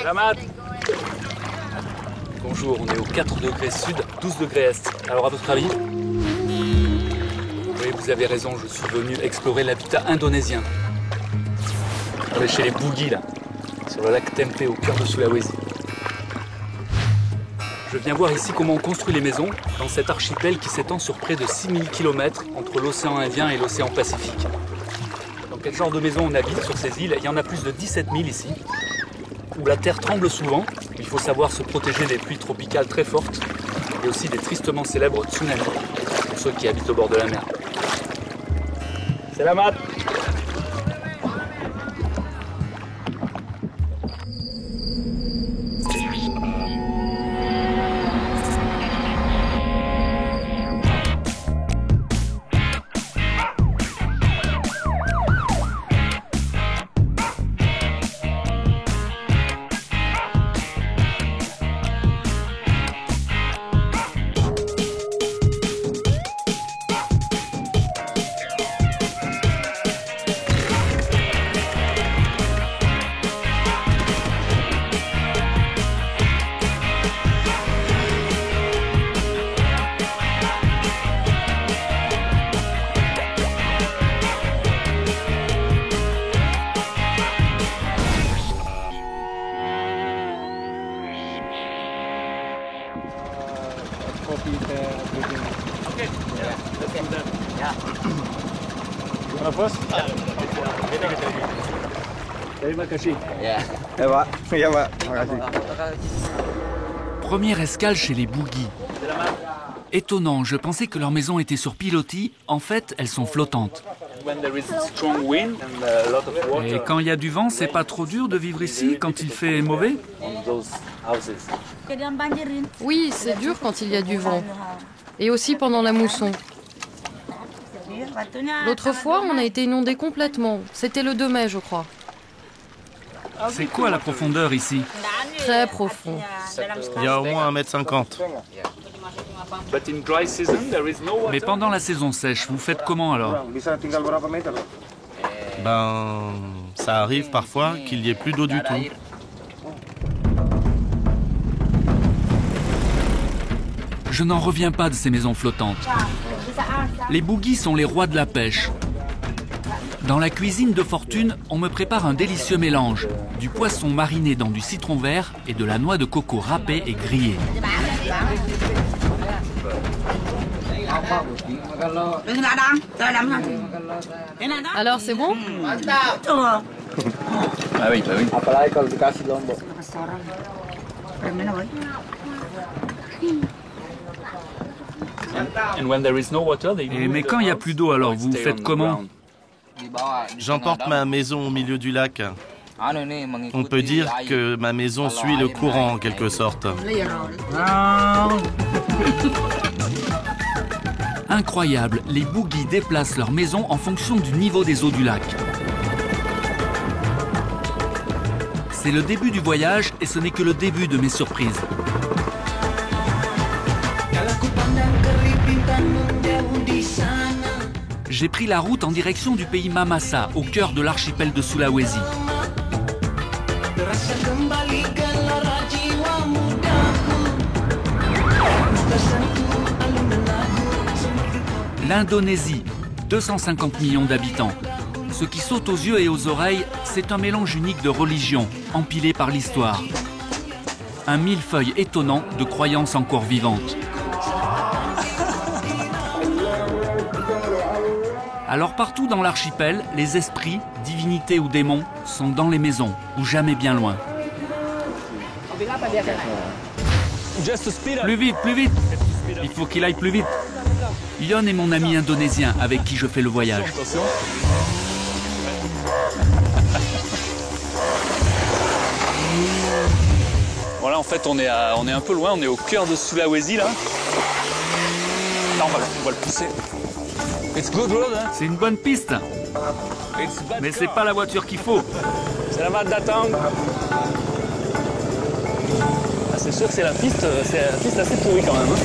Salamat. Bonjour, on est au 4 degrés sud, 12 degrés est. Alors à votre avis? Oui, vous avez raison, je suis venu explorer l'habitat indonésien. On est chez les Bugis là, sur le lac Tempe au cœur de Sulawesi. Je viens voir ici comment on construit les maisons dans cet archipel qui s'étend sur près de 6000 km entre l'océan Indien et l'océan Pacifique. Dans quel genre de maison on habite sur ces îles? Il y en a plus de 17 000 ici, où la terre tremble souvent. Il faut savoir se protéger des pluies tropicales très fortes et aussi des tristement célèbres tsunamis pour ceux qui habitent au bord de la mer. Salamat. Première escale chez les Bugis. Étonnant, je pensais que leurs maisons étaient sur pilotis. En fait, elles sont flottantes. Et quand il y a du vent, c'est pas trop dur de vivre ici quand il fait mauvais? Oui, c'est dur quand il y a du vent. Et aussi pendant la mousson. L'autre fois, on a été inondé complètement. C'était le 2 mai, je crois. C'est quoi la profondeur ici? Très profond. Il y a au moins 1,50 m. Mais pendant la saison sèche, vous faites comment alors? Ben, ça arrive parfois qu'il n'y ait plus d'eau du tout. Je n'en reviens pas de ces maisons flottantes. Les Bugis sont les rois de la pêche. Dans la cuisine de fortune, on me prépare un délicieux mélange. Du poisson mariné dans du citron vert et de la noix de coco râpée et grillée. Alors, c'est bon? Ah oui, bah oui. Mais quand il n'y a plus d'eau, alors vous faites comment? J'emporte ma maison au milieu du lac. On peut dire que ma maison suit le courant en quelque sorte. Incroyable, les Bugis déplacent leur maison en fonction du niveau des eaux du lac. C'est le début du voyage et ce n'est que le début de mes surprises. J'ai pris la route en direction du pays Mamasa, au cœur de l'archipel de Sulawesi. L'Indonésie, 250 millions d'habitants. Ce qui saute aux yeux et aux oreilles, c'est un mélange unique de religions, empilées par l'histoire. Un millefeuille étonnant de croyances encore vivantes. Alors partout dans l'archipel, les esprits, divinités ou démons, sont dans les maisons, ou jamais bien loin. Plus vite, plus vite! Il faut qu'il aille plus vite. Yon est mon ami indonésien avec qui je fais le voyage. Voilà, en fait, on est un peu loin, on est au cœur de Sulawesi, là. Là, on va le pousser. It's good road, hein? C'est une bonne piste. Mais c'est pas la voiture qu'il faut. C'est la mat d'attendre. Ah, c'est sûr que c'est la piste assez pourrie quand même. Hein.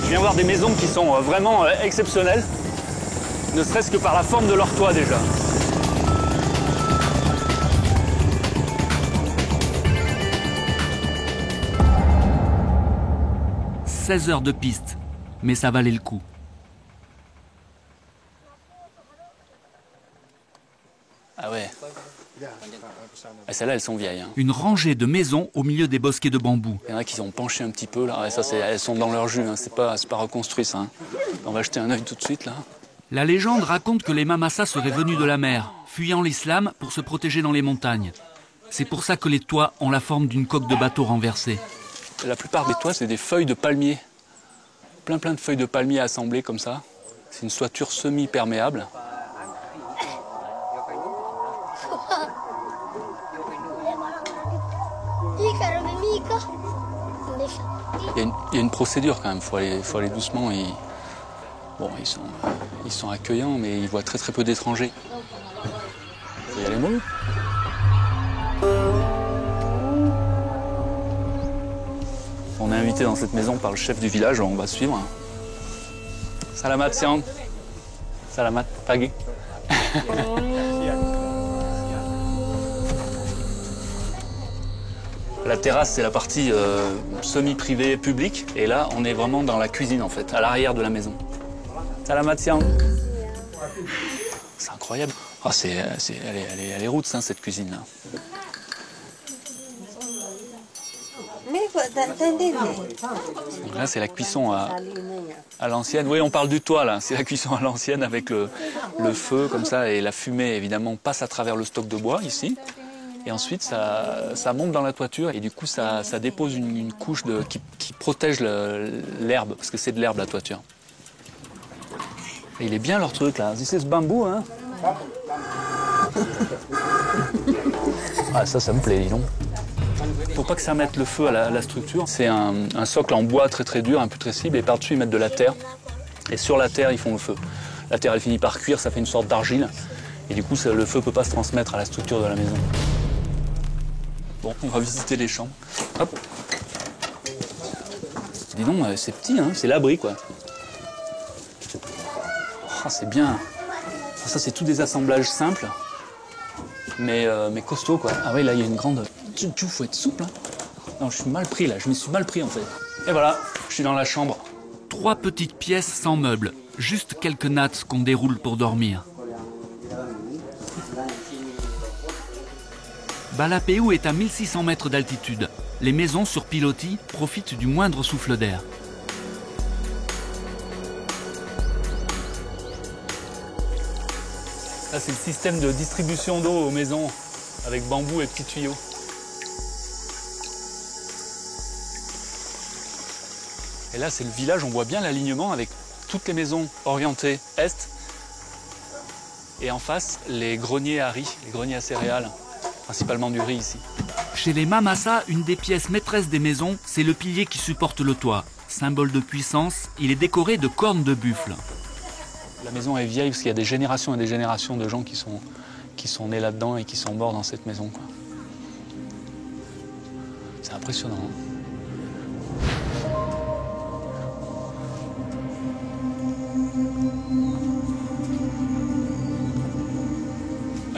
Je viens voir des maisons qui sont vraiment exceptionnelles, ne serait-ce que par la forme de leur toit déjà. 16 heures de piste, mais ça valait le coup. Ah ouais. Ah, celles-là, elles sont vieilles. Hein. Une rangée de maisons au milieu des bosquets de bambou. Il y en a qui ont penché un petit peu là. Ouais, ça, elles sont dans leur jus. Hein. C'est pas reconstruit ça. Hein. On va jeter un œil tout de suite là. La légende raconte que les Mamasa seraient venus de la mer, fuyant l'islam pour se protéger dans les montagnes. C'est pour ça que les toits ont la forme d'une coque de bateau renversée. La plupart des toits, c'est des feuilles de palmier. Plein de feuilles de palmier assemblées comme ça. C'est une toiture semi-perméable. Il y a une procédure quand même, il faut aller doucement. Bon, ils sont accueillants, mais ils voient très peu d'étrangers. Faut y aller mollo. On est invité dans cette maison par le chef du village, on va suivre. Salamat siang. Salamat pagi. La terrasse, c'est la partie semi-privée publique. Et là, on est vraiment dans la cuisine, en fait, à l'arrière de la maison. Salamat siang. C'est incroyable. Oh, elle est roots, hein, cette cuisine-là. Donc là, c'est la cuisson à l'ancienne. Oui, on parle du toit, là. C'est la cuisson à l'ancienne avec le feu, comme ça. Et la fumée, évidemment, passe à travers le stock de bois, ici. Et ensuite, ça monte dans la toiture et du coup, ça dépose une couche qui protège l'herbe, parce que c'est de l'herbe, la toiture. Et il est bien leur truc, là. C'est ce bambou, hein. Ah, ça me plaît, dis donc. Pour pas que ça mette le feu à la structure, c'est un socle en bois très dur, imputrescible, et par-dessus, ils mettent de la terre. Et sur la terre, ils font le feu. La terre, elle finit par cuire, ça fait une sorte d'argile. Et du coup, le feu peut pas se transmettre à la structure de la maison. Bon, on va visiter les chambres. Hop. Dis donc, c'est petit, hein, c'est l'abri, quoi. Oh, c'est bien. Ça, c'est tout des assemblages simples, mais costauds, quoi. Ah oui, là, il y a une grande... Tu faut être souple, hein. Non, je suis mal pris, là. Je me suis mal pris, en fait. Et voilà, je suis dans la chambre. 3 petites pièces sans meubles. Juste quelques nattes qu'on déroule pour dormir. Balapeu est à 1600 mètres d'altitude. Les maisons sur pilotis profitent du moindre souffle d'air. Là, c'est le système de distribution d'eau aux maisons, avec bambou et petits tuyaux. Et là, c'est le village, on voit bien l'alignement avec toutes les maisons orientées est. Et en face, les greniers à riz, les greniers à céréales. Principalement du riz ici. Chez les Mamasa, une des pièces maîtresses des maisons, c'est le pilier qui supporte le toit. Symbole de puissance, il est décoré de cornes de buffle. La maison est vieille parce qu'il y a des générations et des générations de gens qui sont nés là-dedans et qui sont morts dans cette maison, quoi. C'est impressionnant.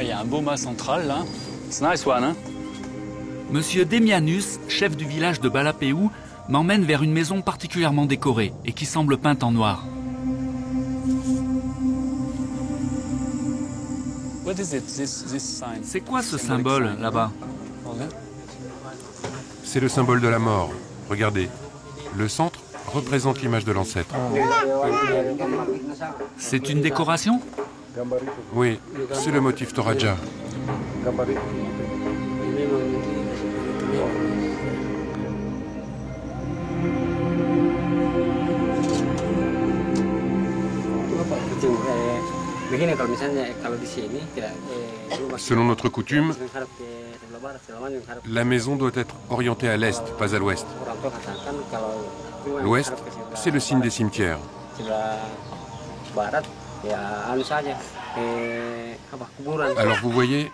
Il y a un beau mât central là. C'est nice one, hein? Monsieur Demianus, chef du village de Balapeu, m'emmène vers une maison particulièrement décorée et qui semble peinte en noir. C'est quoi ce symbole là-bas? C'est le symbole de la mort. Regardez. Le centre représente l'image de l'ancêtre. C'est une décoration? Oui, c'est le motif Toraja. Selon notre coutume, la maison doit être orientée à l'est, pas à l'ouest. L'ouest, c'est le signe des cimetières. Alors vous voyez,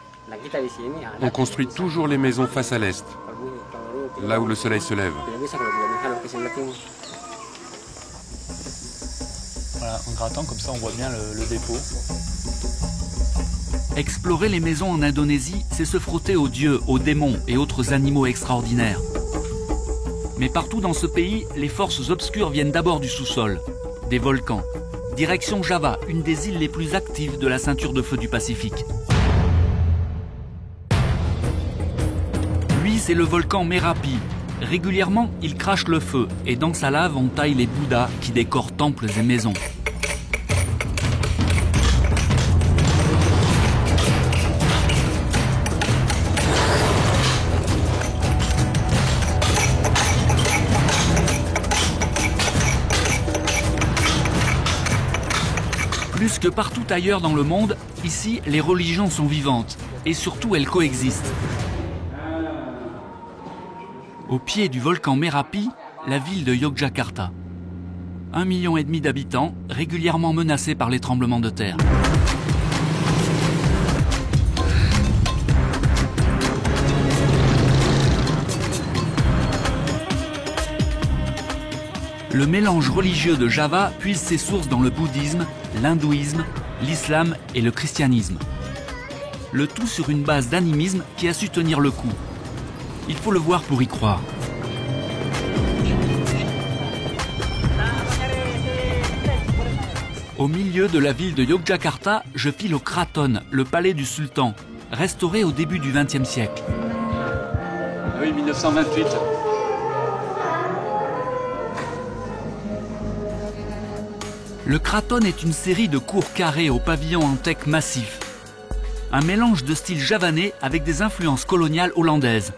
on construit toujours les maisons face à l'est, là où le soleil se lève. Voilà, en grattant comme ça on voit bien le dépôt. Explorer les maisons en Indonésie, c'est se frotter aux dieux, aux démons et autres animaux extraordinaires. Mais partout dans ce pays, les forces obscures viennent d'abord du sous-sol, des volcans. Direction Java, une des îles les plus actives de la ceinture de feu du Pacifique. Lui, c'est le volcan Merapi. Régulièrement, il crache le feu et dans sa lave, on taille les bouddhas qui décorent temples et maisons. Plus que partout ailleurs dans le monde, ici, les religions sont vivantes et surtout elles coexistent. Au pied du volcan Merapi, la ville de Yogyakarta. 1,5 million d'habitants, régulièrement menacés par les tremblements de terre. Le mélange religieux de Java puise ses sources dans le bouddhisme, l'hindouisme, l'islam et le christianisme. Le tout sur une base d'animisme qui a su tenir le coup. Il faut le voir pour y croire. Au milieu de la ville de Yogyakarta, je file au Kraton, le palais du sultan, restauré au début du XXe siècle. Oui, 1928. Le Kraton est une série de cours carrés aux pavillons en teck massifs. Un mélange de style javanais avec des influences coloniales hollandaises.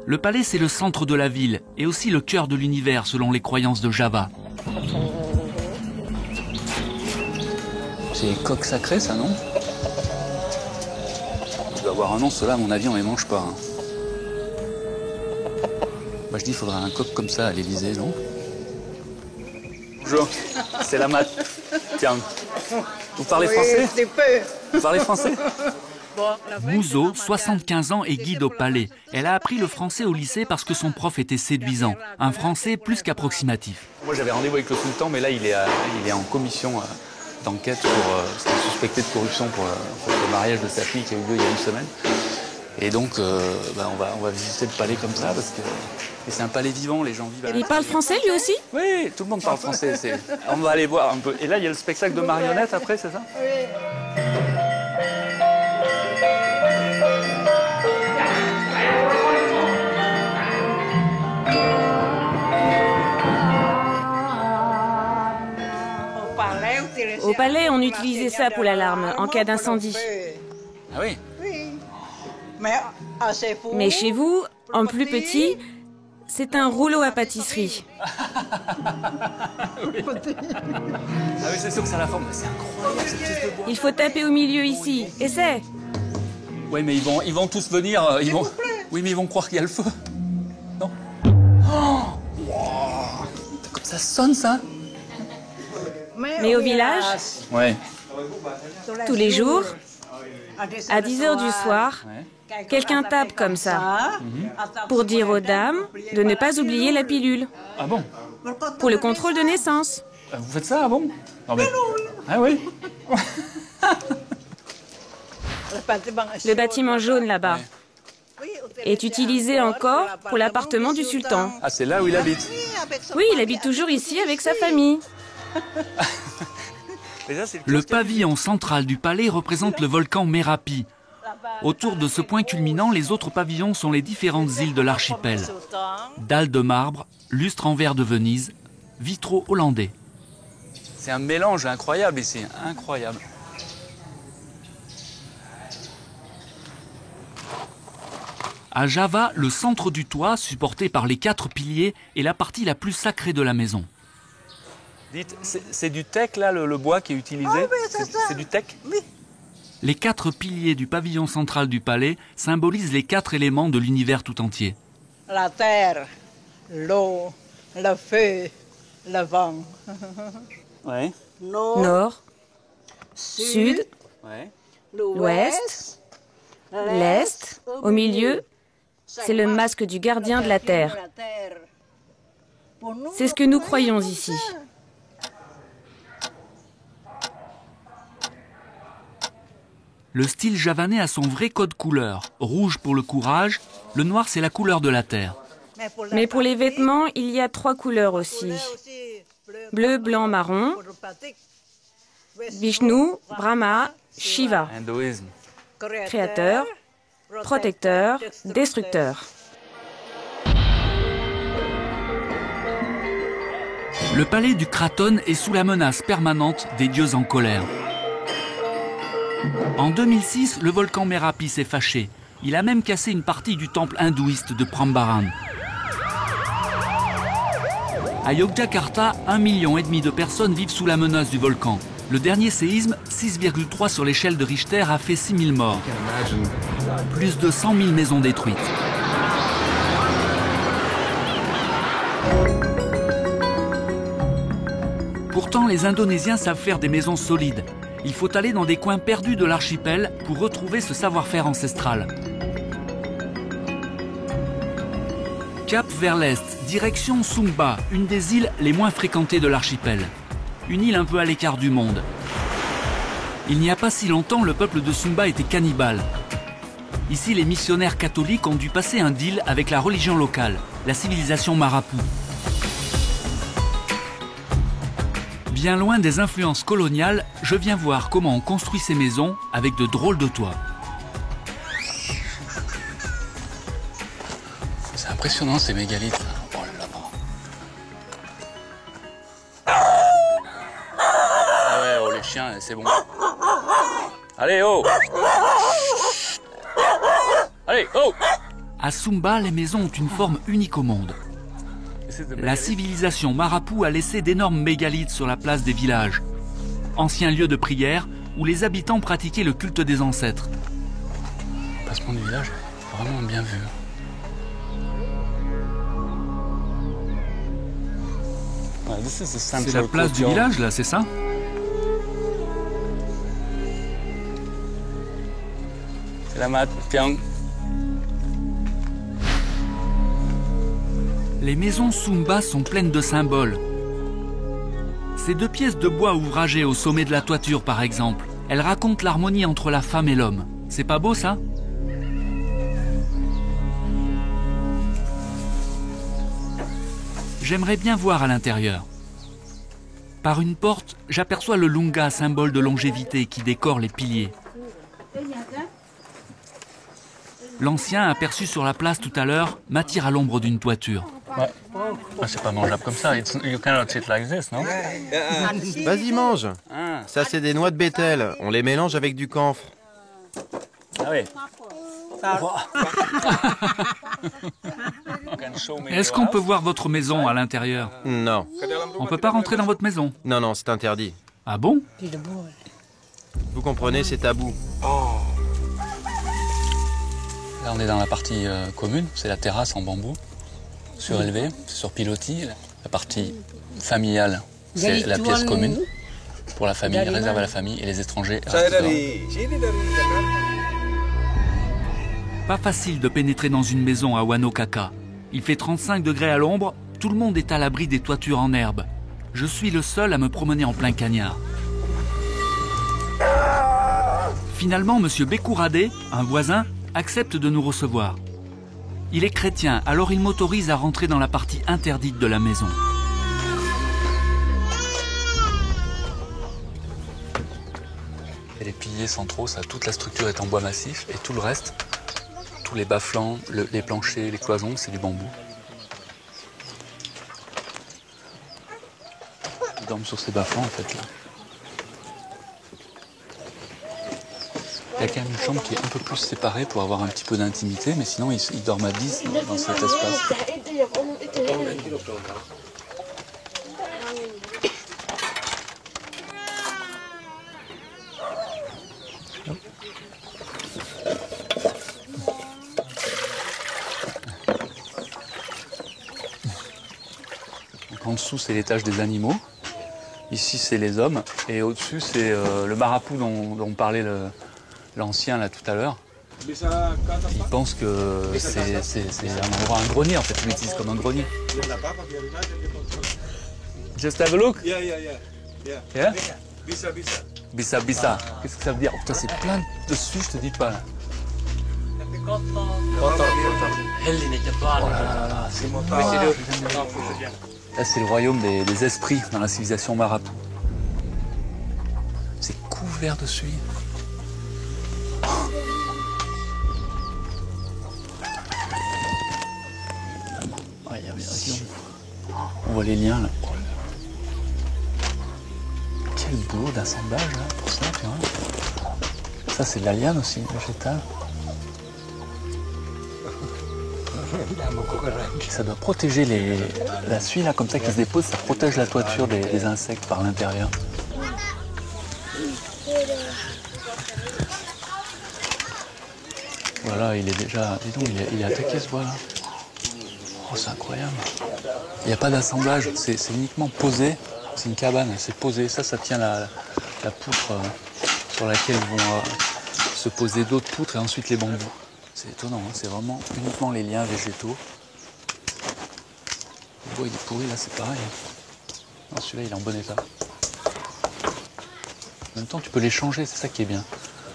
Le palais, c'est le centre de la ville et aussi le cœur de l'univers selon les croyances de Java. C'est coq sacré, ça, non? Il doit avoir un nom, ceux-là, à mon avis, on les mange pas. Hein. Moi, je dis, il faudrait un coq comme ça à l'Élysée, non? Bonjour, c'est la mat. Tiens, vous parlez français? Vous parlez français? Mouzo, 75 ans, est guide au palais. Elle a appris le français au lycée parce que son prof était séduisant. Un français plus qu'approximatif. Moi, j'avais rendez-vous avec le sultan, mais là, il est en commission d'enquête pour suspecté de corruption pour le mariage de sa fille qui a eu lieu il y a une semaine. Et donc, on va visiter le palais comme ça, parce que c'est un palais vivant, les gens vivent. Il parle français lui aussi? Oui, tout le monde parle français. On va aller voir un peu. Et là, il y a le spectacle de marionnettes après, c'est ça? Oui. Au palais, on utilisait ça pour l'alarme en cas d'incendie. Ah oui? Mais chez vous, en plus petit, c'est un rouleau à pâtisserie. Oui. Ah oui, c'est sûr que ça a la forme. C'est incroyable cette pièce de bois. Il faut taper au milieu ici. Essaie. Oui, mais ils vont tous venir. Oui, mais ils vont croire qu'il y a le feu. Non? Oh, wow. Comme ça sonne, ça? Mais au village, Ouais. tous les jours, à 10h du soir, quelqu'un tape comme ça pour dire aux dames de ne pas oublier la pilule. Ah bon? Pour le contrôle de naissance. Vous faites ça, ah bon? Non, mais... Ah oui? Le bâtiment jaune là-bas est utilisé encore pour l'appartement du sultan. Ah, c'est là où il habite? Oui, il habite toujours ici avec sa famille. Le pavillon central du palais représente le volcan Merapi. Autour de ce point culminant, les autres pavillons sont les différentes îles de l'archipel. Dalles de marbre, lustres en verre de Venise, vitraux hollandais. C'est un mélange incroyable ici, incroyable. À Java, le centre du toit, supporté par les 4 piliers, est la partie la plus sacrée de la maison. Dites, c'est du teck là, le bois qui est utilisé? Ah oui, c'est du teck? Oui. Les 4 piliers du pavillon central du palais symbolisent les 4 éléments de l'univers tout entier. La terre, l'eau, le feu, le vent. Ouais. Nord, sud, l'ouest, l'est, au milieu, c'est le masque du gardien de la terre. C'est ce que nous croyons ici. Le style javanais a son vrai code couleur. Rouge pour le courage, le noir c'est la couleur de la terre. Mais pour les vêtements, il y a 3 couleurs aussi. Bleu, blanc, marron. Vishnu, Brahma, Shiva. Hindouisme. Créateur, protecteur, destructeur. Le palais du Kraton est sous la menace permanente des dieux en colère. En 2006, le volcan Merapi s'est fâché. Il a même cassé une partie du temple hindouiste de Prambaran. À Yogyakarta, 1,5 million de personnes vivent sous la menace du volcan. Le dernier séisme, 6,3 sur l'échelle de Richter, a fait 6 000 morts. Plus de 100 000 maisons détruites. Pourtant, les Indonésiens savent faire des maisons solides. Il faut aller dans des coins perdus de l'archipel pour retrouver ce savoir-faire ancestral. Cap vers l'est, direction Sumba, une des îles les moins fréquentées de l'archipel. Une île un peu à l'écart du monde. Il n'y a pas si longtemps, le peuple de Sumba était cannibale. Ici, les missionnaires catholiques ont dû passer un deal avec la religion locale, la civilisation Marapu. Bien loin des influences coloniales, je viens voir comment on construit ces maisons avec de drôles de toits. C'est impressionnant ces mégalithes. Oh là là. Ah ouais, oh les chiens, c'est bon. Allez, oh! Allez, oh! À Sumba, les maisons ont une forme unique au monde. La civilisation Marapu a laissé d'énormes mégalithes sur la place des villages. Anciens lieux de prière où les habitants pratiquaient le culte des ancêtres. Le placement du village, vraiment bien vu. C'est la place du village, là, c'est ça? C'est la mat, tiens. Les maisons Sumba sont pleines de symboles. Ces 2 pièces de bois ouvragées au sommet de la toiture, par exemple, elles racontent l'harmonie entre la femme et l'homme. C'est pas beau, ça? J'aimerais bien voir à l'intérieur. Par une porte, j'aperçois le lunga, symbole de longévité, qui décore les piliers. L'ancien, aperçu sur la place tout à l'heure, m'attire à l'ombre d'une toiture. Ouais. Ah, c'est pas mangeable comme ça. You cannot eat like this, non? Vas-y, mange. Ah. Ça, c'est des noix de bétel. On les mélange avec du camphre. Ah oui. Est-ce qu'on peut voir votre maison à l'intérieur? Non. On peut pas rentrer dans votre maison? Non, non, c'est interdit. Ah bon? Vous comprenez, c'est tabou. Là, on est dans la partie commune. C'est la terrasse en bambou, surélevée, sur pilotis. La partie familiale, c'est la pièce commune pour la famille, réservée à la famille, et les étrangers restent dehors. Pas facile de pénétrer dans une maison à Wanokaka. Il fait 35 degrés à l'ombre, tout le monde est à l'abri des toitures en herbe. Je suis le seul à me promener en plein cagnard. Finalement, M. Bekourade, un voisin, accepte de nous recevoir. Il est chrétien, alors il m'autorise à rentrer dans la partie interdite de la maison. Et les piliers centraux, ça, toute la structure est en bois massif, et tout le reste, tous les bas-flancs, les planchers, les cloisons, c'est du bambou. Ils dorment sur ces bas-flancs, en fait, là. Il y a quand même une chambre qui est un peu plus séparée pour avoir un petit peu d'intimité, mais sinon ils dorment à 10 dans cet espace. Donc en dessous, c'est l'étage des animaux. Ici, c'est les hommes. Et au-dessus, c'est le marapu dont parlait l'ancien là tout à l'heure. Il pense que c'est un endroit, un grenier en fait, il l'utilise comme un grenier. Just have a look. Yeah? Bisa. Qu'est-ce que ça veut dire? Putain, c'est plein de dessus, je te dis pas là. Là, c'est le royaume des esprits dans la civilisation marabout. C'est couvert de suie. On voit les liens là. Quel boulot d'assemblage là pour ça, tu vois. Ça c'est de la liane aussi, végétale. Ça doit protéger la suie là comme ça qui se dépose, ça protège la toiture des insectes par l'intérieur. Voilà, il est déjà. Dis donc, il est attaqué ce bois là. Oh, c'est incroyable. Il n'y a pas d'assemblage, c'est uniquement posé. C'est une cabane, c'est posé. Ça tient la poutre sur laquelle vont se poser d'autres poutres et ensuite les bambous. C'est étonnant, hein, c'est vraiment uniquement les liens végétaux. Le bois il est pourri, là c'est pareil. Non, celui-là il est en bon état. En même temps tu peux les changer, c'est ça qui est bien.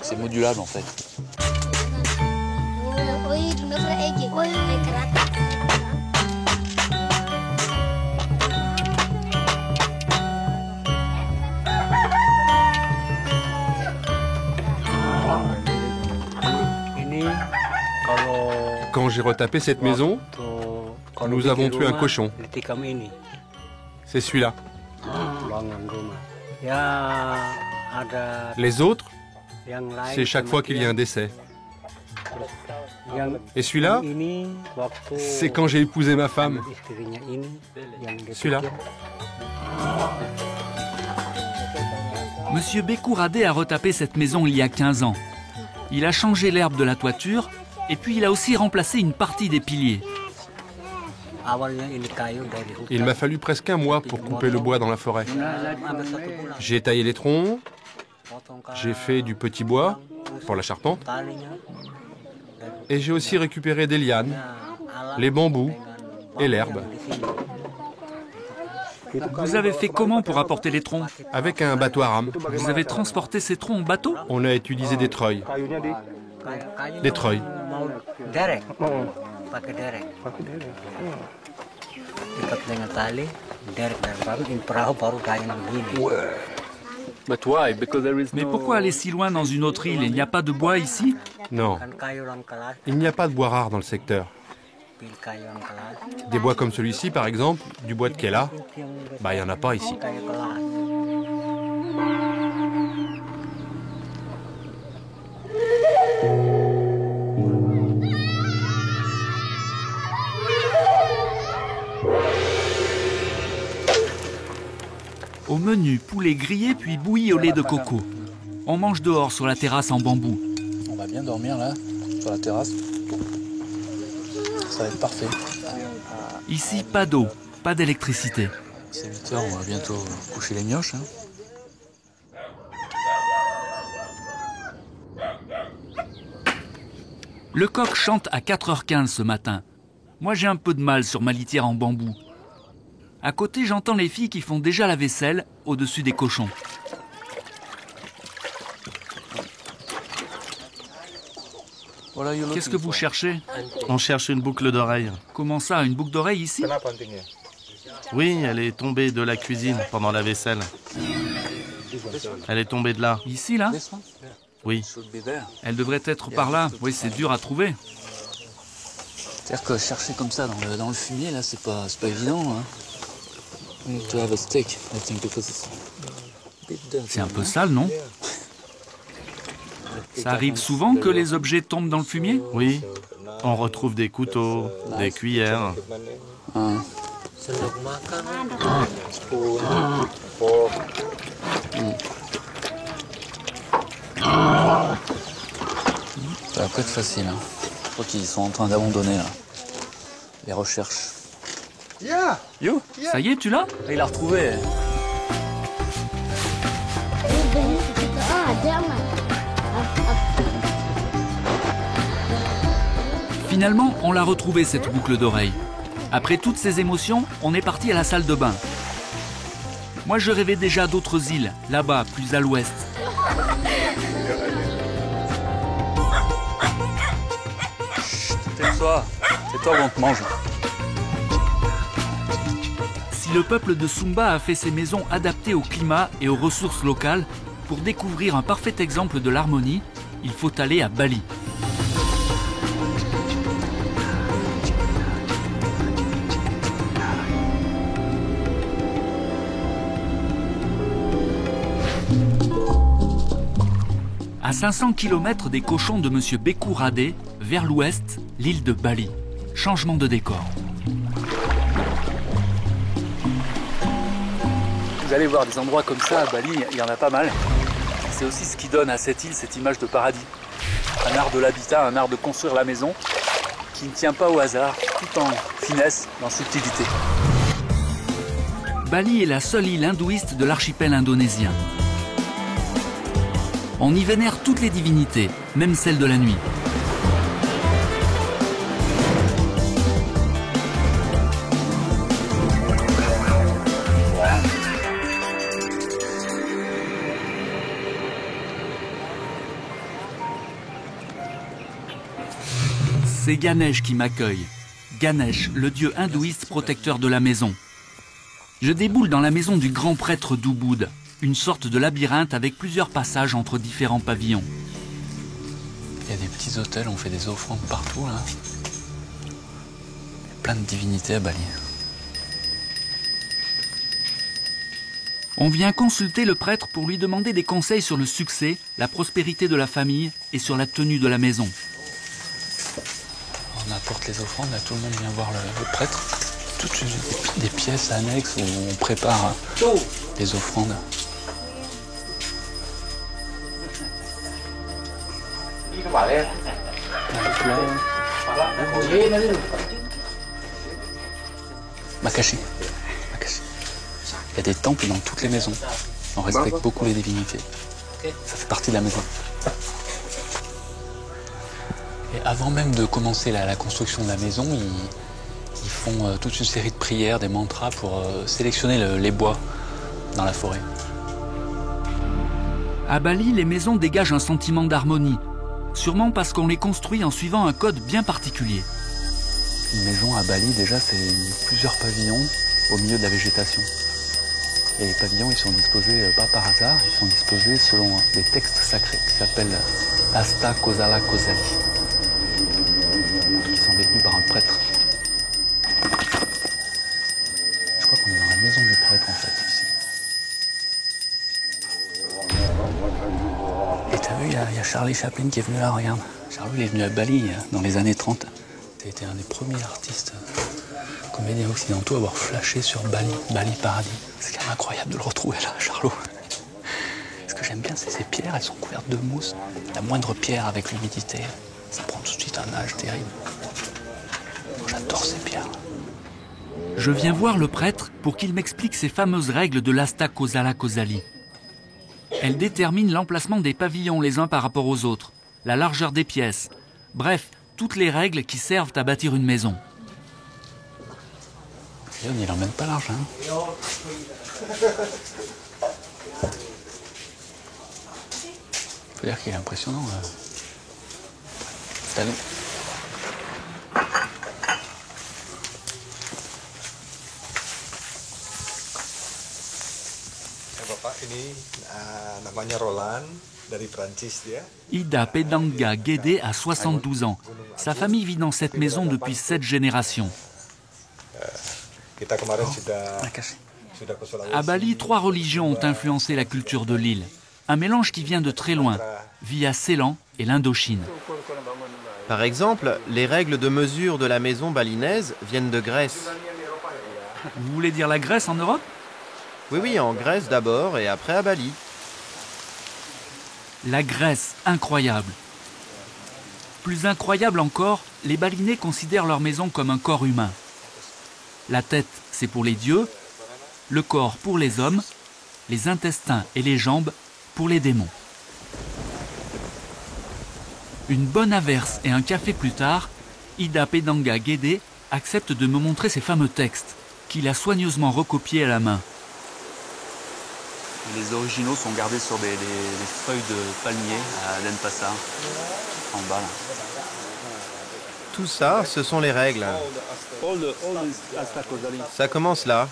C'est modulable en fait. Quand j'ai retapé cette maison, nous avons tué un cochon. C'est celui-là. Les autres, c'est chaque fois qu'il y a un décès. Et celui-là, c'est quand j'ai épousé ma femme. Celui-là. Monsieur Bekouradé a retapé cette maison il y a 15 ans. Il a changé l'herbe de la toiture et puis il a aussi remplacé une partie des piliers. Il m'a fallu presque un mois pour couper le bois dans la forêt. J'ai taillé les troncs, j'ai fait du petit bois pour la charpente et j'ai aussi récupéré des lianes, les bambous et l'herbe. Vous avez fait comment pour apporter les troncs? Avec un bateau à rame. Vous avez transporté ces troncs en bateau? On a utilisé des treuils. Des treuils. Mais pourquoi aller si loin dans une autre île? Il n'y a pas de bois ici? Non. Il n'y a pas de bois rare dans le secteur. Des bois comme celui-ci, par exemple, du bois de Kela, il n'y en a pas ici. Au menu, poulet grillé puis bouilli au lait de coco. On mange dehors sur la terrasse en bambou. On va bien dormir là, sur la terrasse. Ça va être parfait. Ici, pas d'eau, pas d'électricité. C'est 8 h, on va bientôt coucher les mioches. Hein. Le coq chante à 4h15 ce matin. Moi, j'ai un peu de mal sur ma litière en bambou. À côté, j'entends les filles qui font déjà la vaisselle au-dessus des cochons. Qu'est-ce que vous cherchez? On cherche une boucle d'oreille. Comment ça, une boucle d'oreille ici? Oui, elle est tombée de la cuisine pendant la vaisselle. Elle est tombée de là. Ici, là? Oui. Elle devrait être par là. Oui, c'est dur à trouver. C'est-à-dire que chercher comme ça dans le fumier, là, c'est pas évident. Hein. C'est un peu sale, non? Ça arrive souvent que les objets tombent dans le fumier? Oui. On retrouve des couteaux, des cuillères. Ah. Ça va pas être facile. Hein. Je crois qu'ils sont en train d'abandonner là. Les recherches. Yo, ça y est, tu l'as? Il l'a retrouvé. Finalement, on l'a retrouvée, cette boucle d'oreille. Après toutes ces émotions, on est parti à la salle de bain. Moi, je rêvais déjà d'autres îles, là-bas, plus à l'ouest. Tais-toi, C'est toi où on te mange. Si le peuple de Sumba a fait ses maisons adaptées au climat et aux ressources locales, pour découvrir un parfait exemple de l'harmonie, il faut aller à Bali. À 500 km des cochons de M. Bekou Radé, vers l'ouest, l'île de Bali. Changement de décor. Vous allez voir des endroits comme ça à Bali, il y en a pas mal. C'est aussi ce qui donne à cette île cette image de paradis. Un art de l'habitat, un art de construire la maison qui ne tient pas au hasard, tout en finesse, en subtilité. Bali est la seule île hindouiste de l'archipel indonésien. On y vénère toutes les divinités, même celles de la nuit. C'est Ganesh qui m'accueille. Ganesh, le dieu hindouiste protecteur de la maison. Je déboule dans la maison du grand prêtre d'Ubud, une sorte de labyrinthe avec plusieurs passages entre différents pavillons. Il y a des petits hôtels, on fait des offrandes partout là. Plein de divinités à Bali. On vient consulter le prêtre pour lui demander des conseils sur le succès, la prospérité de la famille et sur la tenue de la maison. On apporte les offrandes, là tout le monde vient voir le prêtre. Toutes des pièces annexes où on prépare les offrandes. Makashi. Il y a des temples dans toutes les maisons. On respecte beaucoup les divinités. Ça fait partie de la maison. Et avant même de commencer la construction de la maison, ils font toute une série de prières, des mantras pour sélectionner les bois dans la forêt. À Bali, les maisons dégagent un sentiment d'harmonie. Sûrement parce qu'on les construit en suivant un code bien particulier. Une maison à Bali, déjà, c'est plusieurs pavillons au milieu de la végétation. Et les pavillons, ils sont disposés pas par hasard, ils sont disposés selon des textes sacrés qui s'appellent Asta Kosala Kosali, qui sont détenus par un prêtre. Je crois qu'on est dans la maison du prêtre, en fait, ici. Et t'as vu, il y a Charlie Chaplin qui est venu là, regarde. Charlie, il est venu à Bali dans les années 30. C'était un des premiers artistes comédiens occidentaux à avoir flashé sur Bali, Bali Paradis. C'est quand même incroyable de le retrouver là, Charlot. Ce que j'aime bien, c'est ces pierres, elles sont couvertes de mousse. La moindre pierre avec l'humidité, ça prend tout de suite un âge terrible. J'adore ces pierres. Je viens voir le prêtre pour qu'il m'explique ces fameuses règles de l'Asta Kosala Kosali. Elles déterminent l'emplacement des pavillons les uns par rapport aux autres, la largeur des pièces, bref, toutes les règles qui servent à bâtir une maison. Léon, il n'emmène pas l'argent. Faut dire qu'il est impressionnant. Salut. Ida Pedanga Guédé a 72 ans. Sa famille vit dans cette maison depuis 7 générations. À Bali, 3 religions ont influencé la culture de l'île. Un mélange qui vient de très loin, via Ceylan et l'Indochine. Par exemple, les règles de mesure de la maison balinaise viennent de Grèce. Vous voulez dire la Grèce en Europe? Oui, en Grèce d'abord et après à Bali. La Grèce, incroyable. Plus incroyable encore, les Balinais considèrent leur maison comme un corps humain. La tête, c'est pour les dieux, le corps pour les hommes, les intestins et les jambes pour les démons. Une bonne averse et un café plus tard, Ida Pedanga Guédé accepte de me montrer ses fameux textes, qu'il a soigneusement recopiés à la main. Les originaux sont gardés sur des feuilles de palmier à Denpasar, en bas là. Tout ça, ce sont les règles. Ça commence là.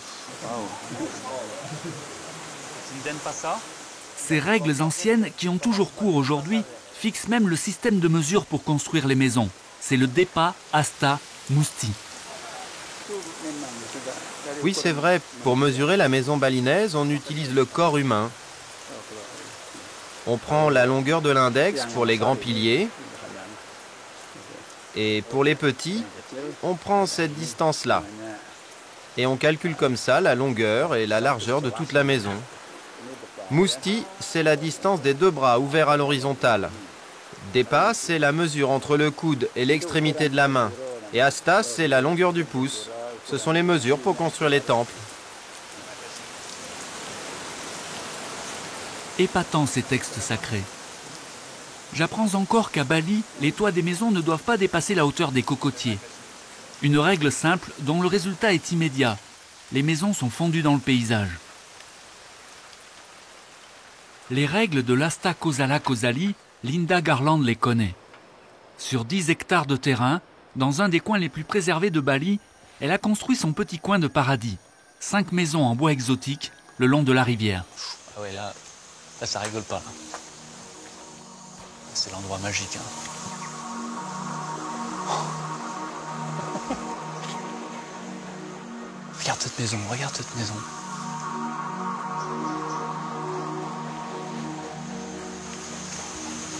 Ces règles anciennes, qui ont toujours cours aujourd'hui, fixent même le système de mesure pour construire les maisons. C'est le Depa Asta Musti. Oui, c'est vrai. Pour mesurer la maison balinaise, on utilise le corps humain. On prend la longueur de l'index pour les grands piliers. Et pour les petits, on prend cette distance-là. Et on calcule comme ça la longueur et la largeur de toute la maison. Musti, c'est la distance des deux bras ouverts à l'horizontale. Depa, c'est la mesure entre le coude et l'extrémité de la main. Et Asta, c'est la longueur du pouce. Ce sont les mesures pour construire les temples. Épatants ces textes sacrés. J'apprends encore qu'à Bali, les toits des maisons ne doivent pas dépasser la hauteur des cocotiers. Une règle simple dont le résultat est immédiat. Les maisons sont fondues dans le paysage. Les règles de l'Asta Kosala Kosali, Linda Garland les connaît. Sur 10 hectares de terrain, dans un des coins les plus préservés de Bali, elle a construit son petit coin de paradis. 5 maisons en bois exotique le long de la rivière. Ah ouais, là ça rigole pas. C'est l'endroit magique. Regarde cette maison, regarde cette maison.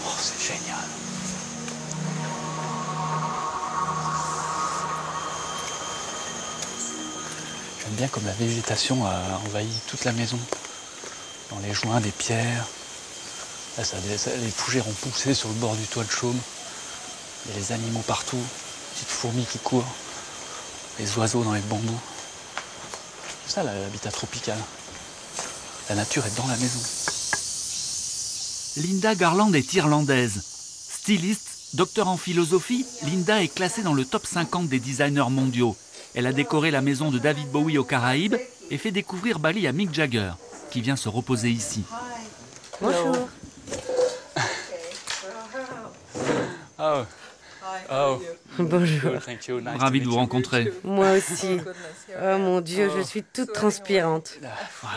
Oh, c'est génial. J'aime bien comme la végétation a envahi toute la maison. Dans les joints des pierres. Là, les fougères ont poussé sur le bord du toit de chaume. Il y a les animaux partout, petites fourmis qui courent, les oiseaux dans les bambous. C'est ça l'habitat tropical. La nature est dans la maison. Linda Garland est irlandaise. Styliste, docteur en philosophie, Linda est classée dans le top 50 des designers mondiaux. Elle a décoré la maison de David Bowie aux Caraïbes et fait découvrir Bali à Mick Jagger, qui vient se reposer ici. Bonjour. Bonjour. Ravi de vous rencontrer. Moi aussi. Oh mon Dieu, je suis toute transpirante.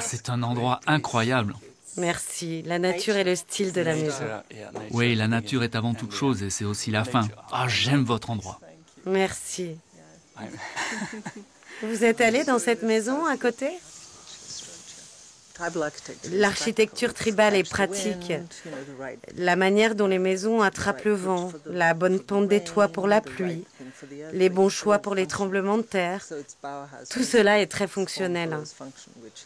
C'est un endroit incroyable. Merci. La nature est le style de la maison. Oui, la nature est avant toute chose et c'est aussi la fin. J'aime votre endroit. Merci. Vous êtes allé dans cette maison à côté ? L'architecture tribale est pratique. La manière dont les maisons attrapent le vent, la bonne pente des toits pour la pluie, les bons choix pour les tremblements de terre, tout cela est très fonctionnel.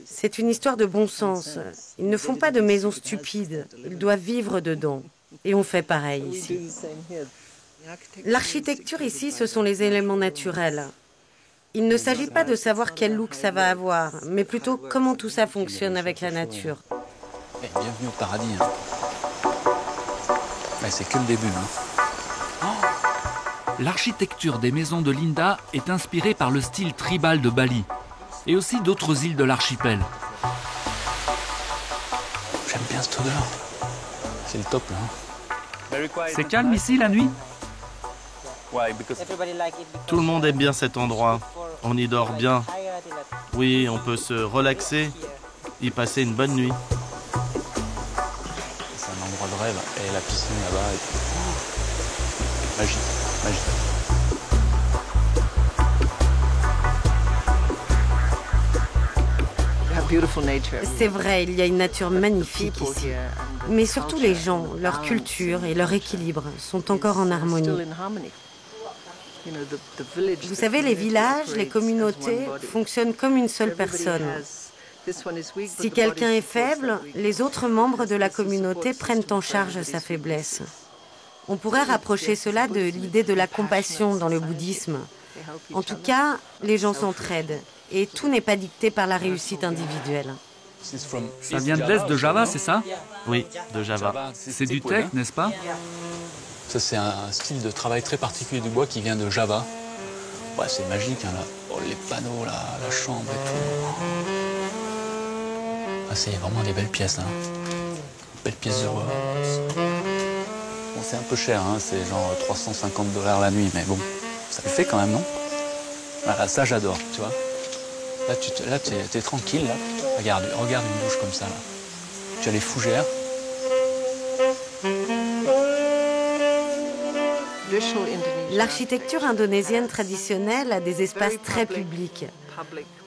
C'est une histoire de bon sens. Ils ne font pas de maisons stupides, ils doivent vivre dedans. Et on fait pareil ici. L'architecture ici, ce sont les éléments naturels. Il ne s'agit pas de savoir quel look ça va avoir, mais plutôt comment tout ça fonctionne avec la nature. Bienvenue au paradis. C'est que le début. L'architecture des maisons de Linda est inspirée par le style tribal de Bali et aussi d'autres îles de l'archipel. J'aime bien cette odeur. C'est le top là. C'est calme ici la nuit ? Tout le monde aime bien cet endroit. On y dort bien. Oui, on peut se relaxer, y passer une bonne nuit. C'est un endroit de rêve. Et la piscine là-bas est magique, magique. C'est vrai, il y a une nature magnifique ici. Mais surtout les gens, leur culture et leur équilibre sont encore en harmonie. Vous savez, les villages, les communautés fonctionnent comme une seule personne. Si quelqu'un est faible, les autres membres de la communauté prennent en charge sa faiblesse. On pourrait rapprocher cela de l'idée de la compassion dans le bouddhisme. En tout cas, les gens s'entraident et tout n'est pas dicté par la réussite individuelle. Ça vient de l'est de Java, c'est ça ? Oui, de Java. C'est du teck, n'est-ce pas ? Ça, c'est un style de travail très particulier du bois qui vient de Java. Ouais, c'est magique, là. Oh, les panneaux, là, la chambre et tout. C'est vraiment des belles pièces, Belles pièces de bois. Bon, c'est un peu cher, c'est genre $350 la nuit, mais bon, Ça le fait quand même, non? Voilà, ça j'adore, tu vois. Là, t'es tranquille, là. Regarde une douche comme ça, là. Tu as les fougères. L'architecture indonésienne traditionnelle a des espaces très publics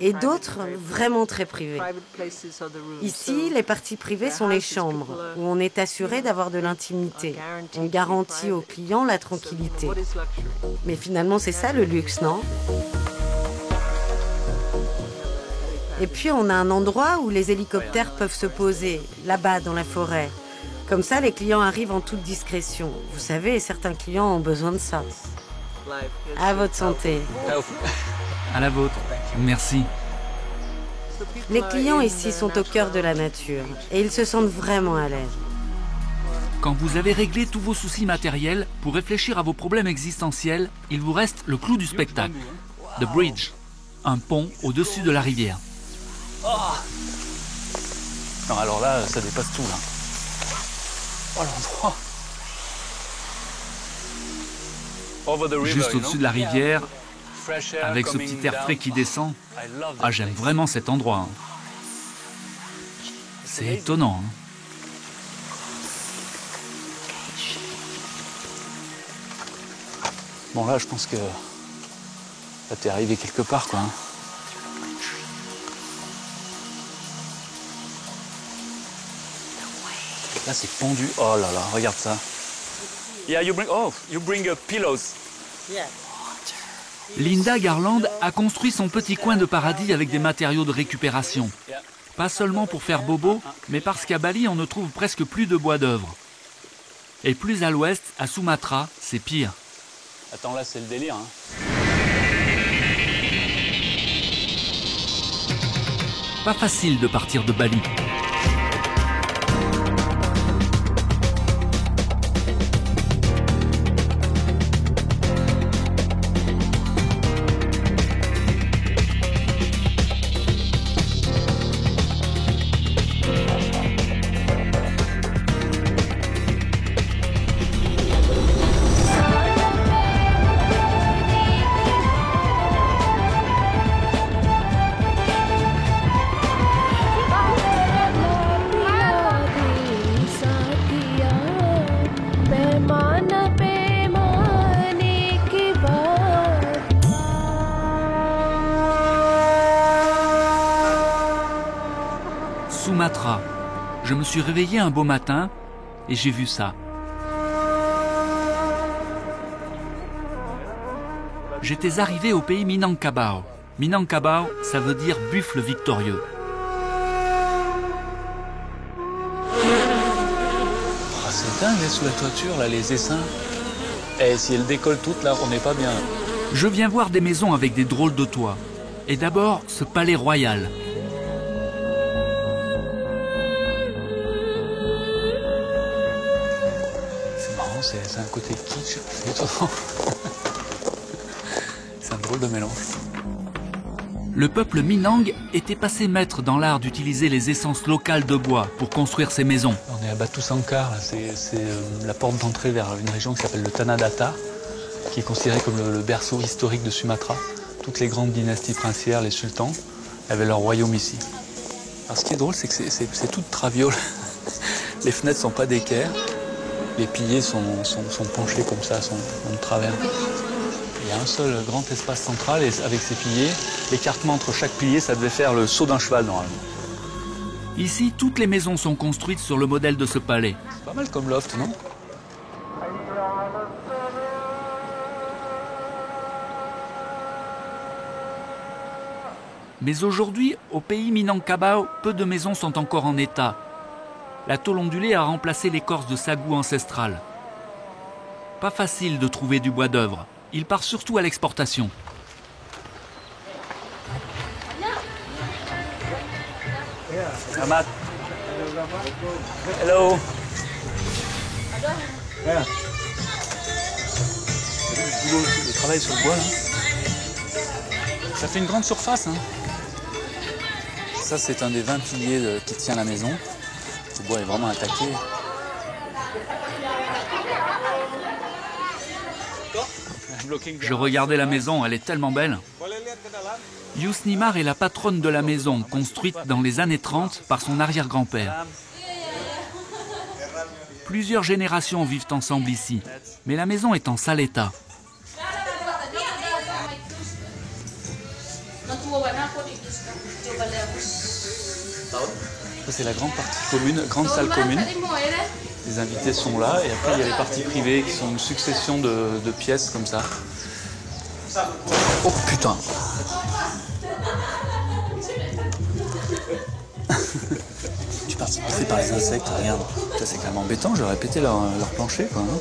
et d'autres vraiment très privés. Ici, les parties privées sont les chambres, où on est assuré d'avoir de l'intimité. On garantit aux clients la tranquillité. Mais finalement, c'est ça le luxe, non? Et puis, on a un endroit où les hélicoptères peuvent se poser, là-bas, dans la forêt. Comme ça, les clients arrivent en toute discrétion. Vous savez, certains clients ont besoin de ça. À votre santé. À la vôtre. Merci. Les clients ici sont au cœur de la nature et ils se sentent vraiment à l'aise. Quand vous avez réglé tous vos soucis matériels, pour réfléchir à vos problèmes existentiels, il vous reste le clou du spectacle. The Bridge, un pont au-dessus de la rivière. Oh non, alors là, ça dépasse tout, là. Oh, l'endroit. Juste au-dessus de la rivière, avec ce petit air frais qui descend. Ah, j'aime vraiment cet endroit. C'est étonnant. Bon, là, je pense que là, t'es arrivé quelque part, quoi. Là, c'est pendu. Oh là là, regarde ça. Yeah, you bring pillows. Linda Garland a construit son petit coin de paradis avec des matériaux de récupération. Pas seulement pour faire bobo, mais parce qu'à Bali, on ne trouve presque plus de bois d'œuvre. Et plus à l'ouest, à Sumatra, c'est pire. Attends, là, c'est le délire. Pas facile de partir de Bali. Sumatra. Je me suis réveillé un beau matin et j'ai vu ça. J'étais arrivé au pays Minangkabau. Minangkabau, ça veut dire buffle victorieux. Oh, c'est dingue sous la toiture, là, les essaims. Eh, si elles décollent toutes, là, on n'est pas bien. Je viens voir des maisons avec des drôles de toits. Et d'abord, ce palais royal. C'est un côté kitsch, c'est étonnant. C'est un drôle de mélange. Le peuple Minang était passé maître dans l'art d'utiliser les essences locales de bois pour construire ses maisons. On est à Batu Sangkar, c'est la porte d'entrée vers une région qui s'appelle le Tanah Datar, qui est considérée comme le berceau historique de Sumatra. Toutes les grandes dynasties princières, les sultans, avaient leur royaume ici. Alors ce qui est drôle, c'est que c'est tout de traviole. Les fenêtres ne sont pas d'équerre. Les piliers sont penchés comme ça, sont de travers. Il y a un seul grand espace central et avec ces piliers, l'écartement entre chaque pilier, ça devait faire le saut d'un cheval normalement. Ici, toutes les maisons sont construites sur le modèle de ce palais. C'est pas mal comme loft, non? Mais aujourd'hui, au pays Minangkabau, peu de maisons sont encore en état. La tôle ondulée a remplacé l'écorce de sagou ancestrale. Pas facile de trouver du bois d'œuvre. Il part surtout à l'exportation. Ahmad. Hello. Le travail sur le bois, là. Ça fait une grande surface, hein. Ça, c'est un des 20 piliers qui tient la maison. Le bois est vraiment attaqué. Je regardais la maison, elle est tellement belle. Yusnimar est la patronne de la maison, construite dans les années 30 par son arrière-grand-père. Plusieurs générations vivent ensemble ici, mais la maison est en sale état. C'est la grande partie commune, grande salle commune. Les invités sont là et après il y a les parties privées qui sont une succession de pièces comme ça. Oh putain! Tu parles fait par les insectes, regarde. Ça c'est quand même embêtant, j'aurais pété leur plancher quoi. Hein.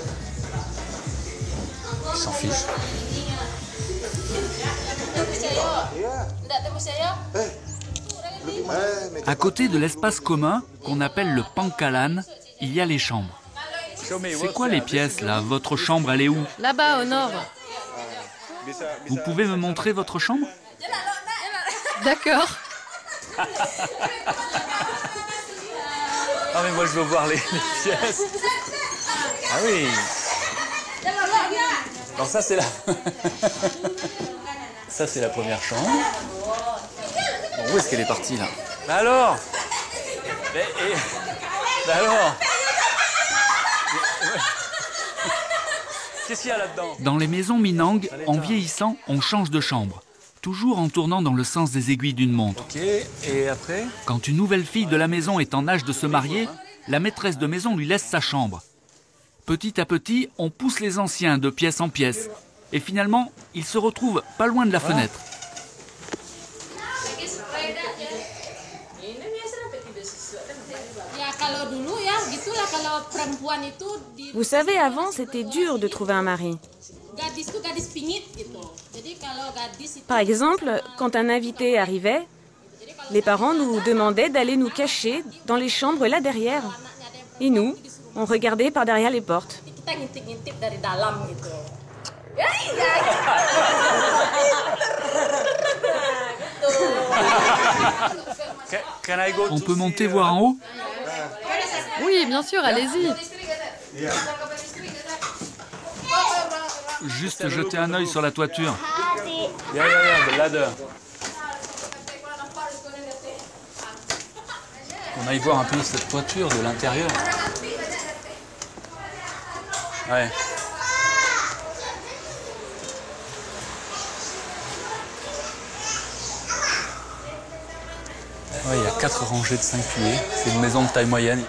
Ils s'en fichent. À côté de l'espace commun, qu'on appelle le Pankalan, il y a les chambres. C'est quoi les pièces là? Votre chambre, elle est où? Là-bas, au nord. Vous pouvez me montrer votre chambre? D'accord. Ah mais moi je veux voir les pièces. Ah oui. Alors ça c'est la... Ça c'est la première chambre. Bon, où est-ce qu'elle est partie là? Bah alors Bah alors Qu'est-ce qu'il y a là-dedans? Dans les maisons Minang, en vieillissant, on change de chambre. Toujours en tournant dans le sens des aiguilles d'une montre. Ok, et après? Quand une nouvelle fille de la maison est en âge de se marier, la maîtresse de maison lui laisse sa chambre. Petit à petit, on pousse les anciens de pièce en pièce. Et finalement, ils se retrouvent pas loin de la fenêtre. Vous savez, avant, c'était dur de trouver un mari. Par exemple, quand un invité arrivait, les parents nous demandaient d'aller nous cacher dans les chambres là derrière. Et nous, on regardait par derrière les portes. On peut monter voir en haut? Oui, bien sûr, allez-y. Juste jeter un œil sur la toiture. The ladder. On aille voir un peu cette toiture de l'intérieur. Ouais. Ouais, il y a 4 rangées de 5 piliers. C'est une maison de taille moyenne.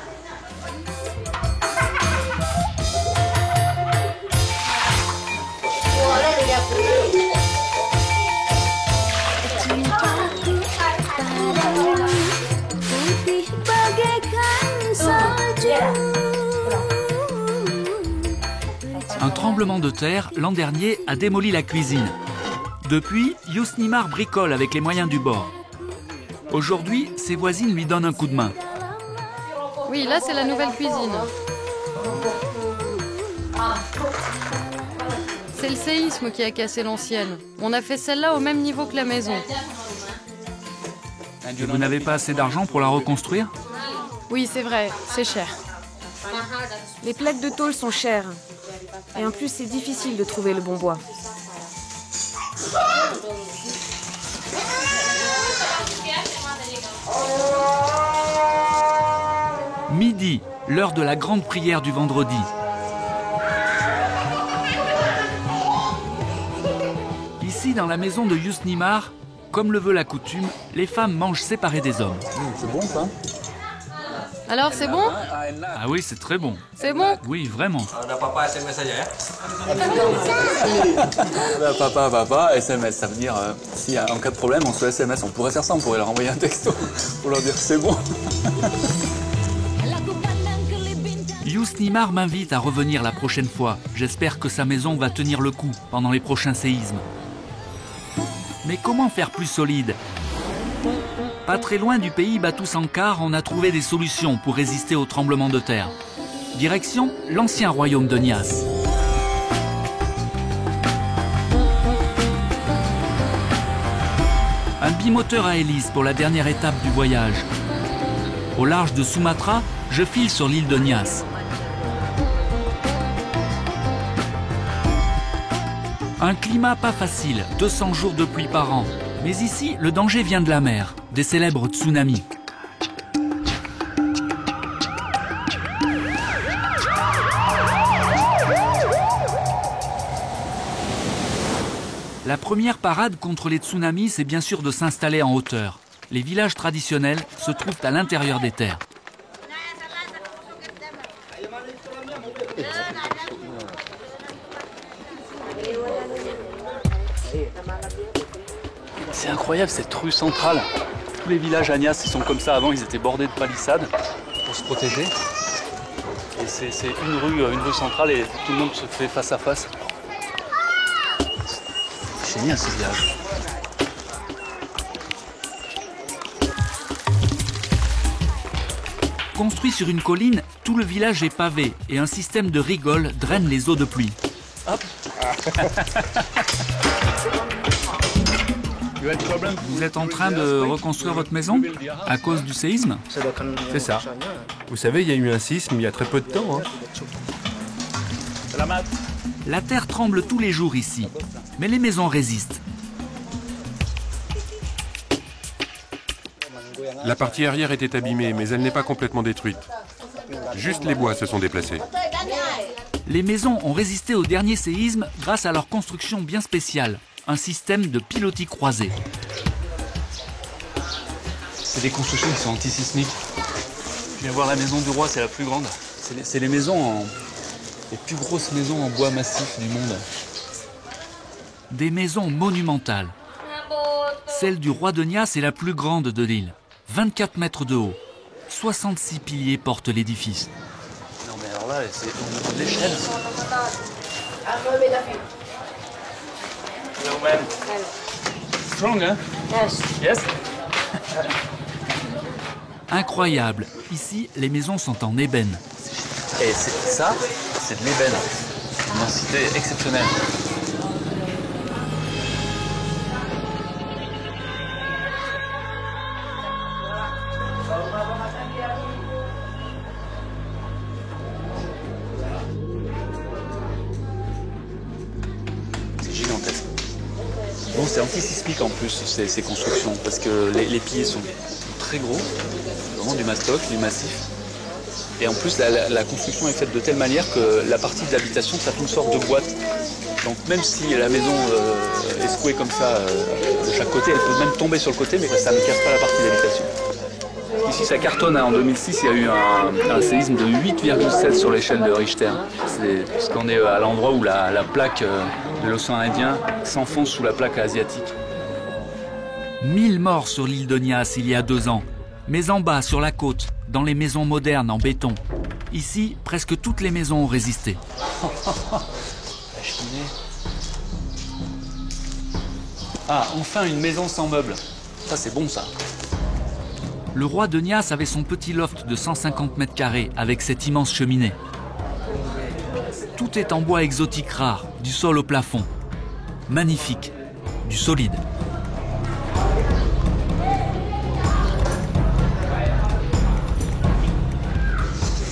Un tremblement de terre, l'an dernier, a démoli la cuisine. Depuis, Yusnimar bricole avec les moyens du bord. Aujourd'hui, ses voisines lui donnent un coup de main. Oui, là, c'est la nouvelle cuisine. C'est le séisme qui a cassé l'ancienne. On a fait celle-là au même niveau que la maison. Et vous n'avez pas assez d'argent pour la reconstruire? Oui, c'est vrai, c'est cher. Les plaques de tôle sont chères. Et en plus, c'est difficile de trouver le bon bois. Midi, l'heure de la grande prière du vendredi. Ici, dans la maison de Yusnimar, comme le veut la coutume, les femmes mangent séparées des hommes. C'est bon ça? Alors, c'est bon? Ah oui, c'est très bon. C'est bon? Oui, vraiment. Papa, SMS, ça veut dire si en cas de problème, on se SMS, on pourrait faire ça, on pourrait leur envoyer un texto pour leur dire c'est bon. Yusnimar m'invite à revenir la prochaine fois. J'espère que sa maison va tenir le coup pendant les prochains séismes. Mais comment faire plus solide? Pas très loin du pays Batu Sankar, on a trouvé des solutions pour résister aux tremblements de terre. Direction l'ancien royaume de Nias. Un bimoteur à hélice pour la dernière étape du voyage. Au large de Sumatra, je file sur l'île de Nias. Un climat pas facile, 200 jours de pluie par an. Mais ici, le danger vient de la mer, des célèbres tsunamis. La première parade contre les tsunamis, c'est bien sûr de s'installer en hauteur. Les villages traditionnels se trouvent à l'intérieur des terres. C'est incroyable cette rue centrale. Tous les villages à Nias, ils sont comme ça. Avant, ils étaient bordés de palissades pour se protéger. Et c'est une rue centrale et tout le monde se fait face à face. C'est génial ce village. Construit sur une colline, tout le village est pavé et un système de rigoles draine les eaux de pluie. Hop. Vous êtes en train de reconstruire votre maison à cause du séisme? C'est ça. Vous savez, il y a eu un séisme il y a très peu de temps. La terre tremble tous les jours ici, mais les maisons résistent. La partie arrière était abîmée, mais elle n'est pas complètement détruite. Juste les bois se sont déplacés. Les maisons ont résisté au dernier séisme grâce à leur construction bien spéciale, un système de pilotis croisés. C'est des constructions qui sont antisismiques. Je viens voir la maison du roi, c'est la plus grande. C'est les maisons, les plus grosses maisons en bois massif du monde. Des maisons monumentales. Celle du roi de Nias est la plus grande de l'île. 24 mètres de haut. 66 piliers portent l'édifice. Non mais alors là, c'est de l'échelle. Hello man. Strong, hein? Yes. Incroyable. Ici, les maisons sont en ébène. Et ça, c'est de l'ébène. Une densité exceptionnelle. Bon, c'est antisismique en plus ces constructions parce que les piliers sont très gros, vraiment du mastoc, du massif. Et en plus, la construction est faite de telle manière que la partie de l'habitation, ça fait une sorte de boîte. Donc même si la maison est secouée comme ça de chaque côté, elle peut même tomber sur le côté, mais ça ne casse pas la partie d'habitation. Ici, ça cartonne. En 2006, il y a eu un séisme de 8,7 sur l'échelle de Richter. C'est parce qu'on est à l'endroit où la plaque de l'océan Indien s'enfonce sous la plaque asiatique. 1000 morts sur l'île de Nias il y a 2 ans. Mais en bas, sur la côte, dans les maisons modernes en béton. Ici, presque toutes les maisons ont résisté. Ah, enfin une maison sans meubles. Ça, c'est bon, ça. Le roi de Nias avait son petit loft de 150 mètres carrés avec cette immense cheminée. Tout est en bois exotique rare, du sol au plafond. Magnifique, du solide.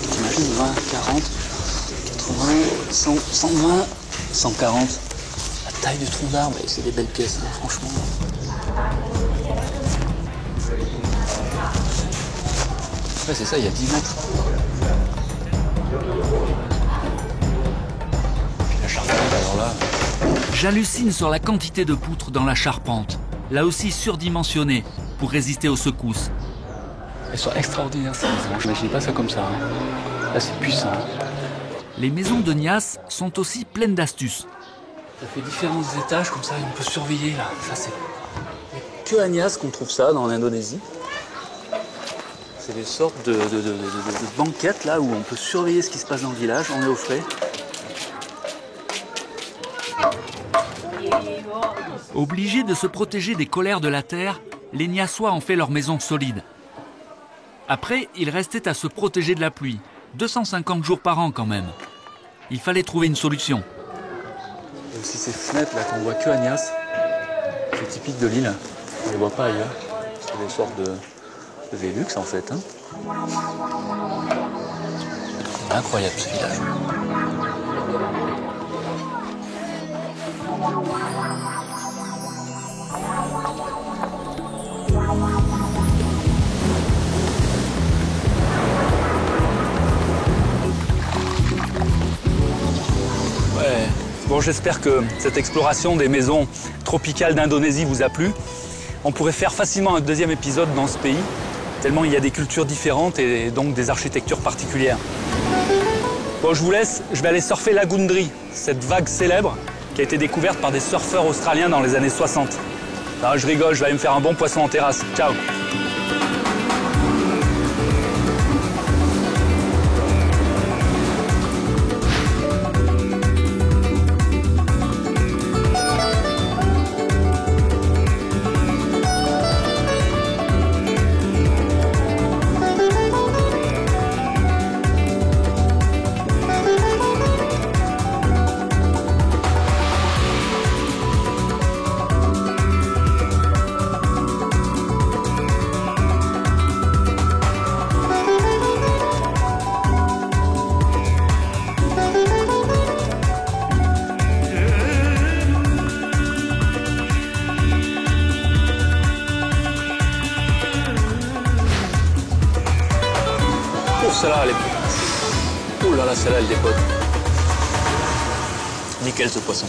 T'imagines 20, 40, 80, 100, 120, 140. La taille du tronc d'arbre, c'est des belles pièces, hein, franchement. Ouais, c'est ça, il y a 10 mètres. La charpente, alors là... J'hallucine sur la quantité de poutres dans la charpente, là aussi surdimensionnée, pour résister aux secousses. Elles sont extraordinaires, ces maisons. Je n'imaginais pas ça comme ça. Hein. Là, c'est puissant. Les maisons de Nias sont aussi pleines d'astuces. Ça fait différents étages, comme ça, on peut surveiller, là. Ça, c'est que à Nias qu'on trouve ça, dans l'Indonésie. C'est des sortes de banquettes, là, où on peut surveiller ce qui se passe dans le village. On est au frais. Obligés de se protéger des colères de la terre, les Niassois ont fait leur maison solide. Après, il restait à se protéger de la pluie. 250 jours par an quand même. Il fallait trouver une solution. Il y a aussi ces fenêtres là qu'on voit que à Nias. C'est typique de l'île. On ne les voit pas ailleurs. C'est des sortes de Velux en fait. Hein. Incroyable ce village. Bon, j'espère que cette exploration des maisons tropicales d'Indonésie vous a plu. On pourrait faire facilement un deuxième épisode dans ce pays, tellement il y a des cultures différentes et donc des architectures particulières. Bon, je vous laisse, je vais aller surfer la Gundry, cette vague célèbre qui a été découverte par des surfeurs australiens dans les années 60. Non, je rigole, je vais aller me faire un bon poisson en terrasse. Ciao! Celle-là, elle est... Ouh là là, celle-là, elle dépote. Nickel ce poisson.